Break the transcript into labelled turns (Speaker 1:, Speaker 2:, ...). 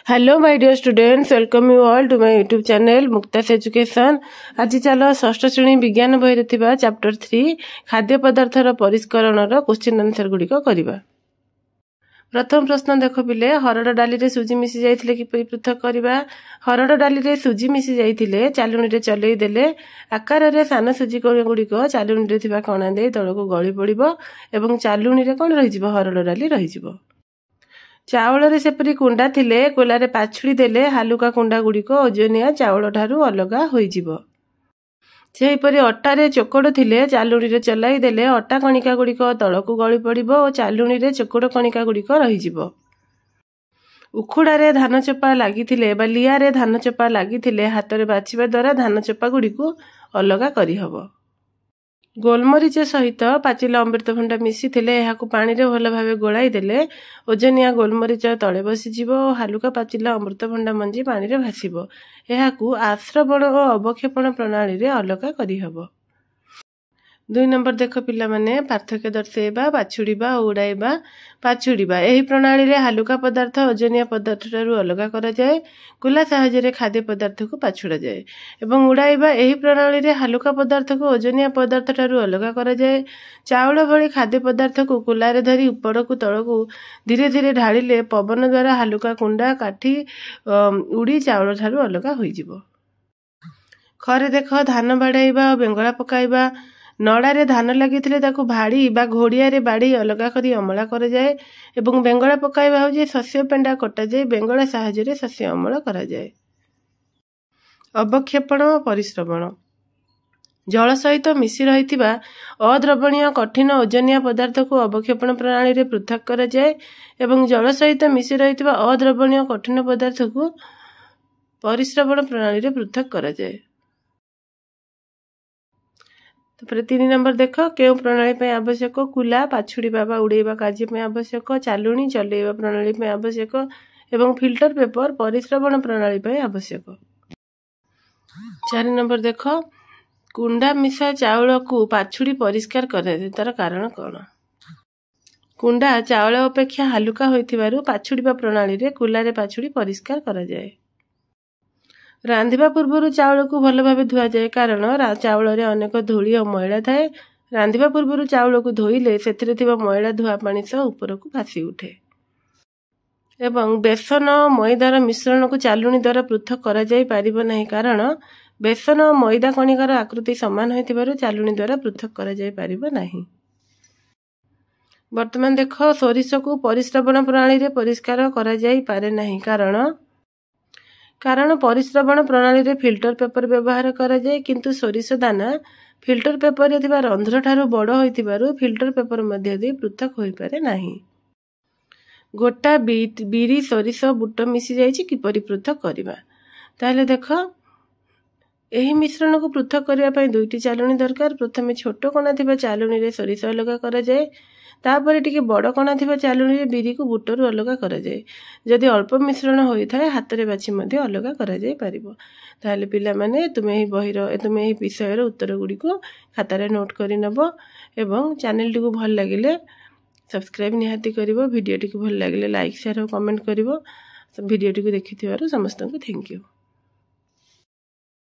Speaker 1: Hello my dear students, welcome you all to my YouTube channel मुक्तास education. आज चलो षष्ठ श्रेणी विज्ञान बही चैप्टर 3 खाद्य पदार्थर परिष्करण क्वेश्चन आंसर गुड़िक करवा। प्रथम प्रश्न देख पिले, हरड़ डाली सुजी मिसी जाइथिले किपरि पृथक करवा। हरड़ डाली सुजी मिसी जाइथिले चालुणी चलई देले आकार रे सान सुजी गुड़िक चालुणी रे कणा दे तलक गली पड़िबो एवं चालुणी रे कोन रहिजिबो, हरड़ डाली रहिजिबो। चाउल रे सेपरी कुंडा थिले कोलारे पाछुड़ी देले हालुका कुंडा गुड़िक ओजनिया चाउल ठारू अलगा होइजिबो। सेहीपरि अटा रे चोकड़ थिले चालुणी रे चलाई देले अटा कणिका गुड़िक तलकू गली पड़िबो और चालुणी रे चोकड़ कणिका गुड़िक रहिजिबो। उखुड़ा रे धान चोपा लागिथिले बा लिया रे धान चोपा लागिथिले हाथ रे बाछिबा द्वारा धान चोपा गुड़िक अलगा करिहबो। गोलमरीच सहित पाचिला अमृतभंडा मिसिथिले एहाकु पानी रे भल भावे गोलाई देले ओजनिया गोलमरीच तले बसिजिबो और हालुका पाचिला अमृतभंडा मंजी पानी रे भासिबो। एहाकु आश्रवण और अवक्षेपण प्रणाली रे अलगा करिहबो। 2 नंबर देख पिला माने पार्थक्य दर्शाइबा, पाछुड़ीबा और उड़ाइबा। पाछुड़ीबा एही प्रणाली रे हालुका पदार्थ ओजनिया पदार्थ ठारू अलगा करा जाए। कुला साहाय्य रे खाद्य पदार्थ को पाछुड़ा जाए। एवं उड़ाइबा एही प्रणाली रे हालुका पदार्थ को ओजनिया पदार्थ ठारू अलगा करा जाए। चाउल भली खाद्य पदार्थ को कुला रे धरी ऊपर को तळकू धीरे धीरे ढाळिले पवन द्वारा हालुका कुंडा काठी उड़ी चाउल ठारू अलगा होइजिबो। खरे देख धान बाड़ाइबा और बेंगला पकाइबा। नड़ारे धान लगी भाड़ी बा घोड़िया रे बाड़ी अलगा करी अमला कर जाए एवं बेंगला पकाइबा हो शस्य पेंडा कटा जाए बेंगला साहाय्य रे शस्य अमल करा जाए। अवक्षेपण और परिश्रवण जल सहित मिसी रहिथिबा अद्रवणीय कठिन ओजनिया पदार्थ को अवक्षेपण प्रणाली रे पृथक करा जाए एवं जल सहित मिसी रहिथिबा अद्रवणीय कठिन पदार्थ को परिश्रवण प्रणाली रे पृथक करा जाए। तापर 3 नंबर देख, केउ प्रणाली पे आवश्यक, कुला पाछुड़ीबा बा उड़ेबा कार्य पे आवश्यक, चालुणी चलेबा प्रणाली पे आवश्यक एवं फिल्टर पेपर परिश्रवण प्रणाली पे आवश्यक। 4 नंबर देख, कुंडा मिसा चाउल को पाछुड़ी परिष्कार करे तार कारण कौन। कुंडा चाउल अपेक्षा हालुका होइथिबारु पाछुड़ीबा प्रणाली रे कुला रे पाछुड़ी परिष्कार करा जाए। रांधिबा पूर्व चाउल को भल भाव धुआ जाए कारण चाउल रे अनेक धूली और मैला थाए। रांधिबा पूर्व चाउल को धोइले सेथिरे थिबा मैला धुआ पानी सह ऊपर को भासी उठे। एवं बेसन और मैदार मिश्रण को चालुणी द्वारा पृथक करा जाई पारिबो नहीं कारण बेसन और मैदा कणिकार आकृति समान होइतिबारु चालुणी द्वारा पृथक करा जाई पारिबो नहीं। वर्तमान देख, सोरिष को परिश्रवण प्रणाली रे परिष्कार करा जाई पारे नहीं कारण परिश्रवण प्रणाली रे फिल्टर पेपर व्यवहार करा जाए किंतु सोरिष दाना फिल्टर पेपर रे थिबा रंध्र ठारू बड़ होइतिबारु फिल्टर पेपर मध्य दे पृथक होई पारे नाही। गोटा बीरी सोरिष बुट मिसी जाइछि किपरि पृथक करबा। ताले देख, एही मिश्रण को पृथक करबा पई 2टी चालुणी दरकार। प्रथमे छोट कणा थिबा चालुणी रे सोरिष अलगा करा जाए, तापरे टिके बड़ कणा थिबा चालुणी रे बीरी को बुटरू अलगा करा जाए। जदि अल्प मिश्रण होई थाए हाथ रे बाछि मध्ये अलगा करा जाय पारिबो। ताले पिला माने तुमे एही विषय उत्तर गुडी को खाता रे नोट करि नबो एवं चैनल टी को भल लागिले सब्सक्राइब निहाती करिवो। वीडियो टी को भल लागिले लाइक शेयर और कमेंट करिवो। वीडियो टी को देखिथिबारु समस्त को थैंक यू।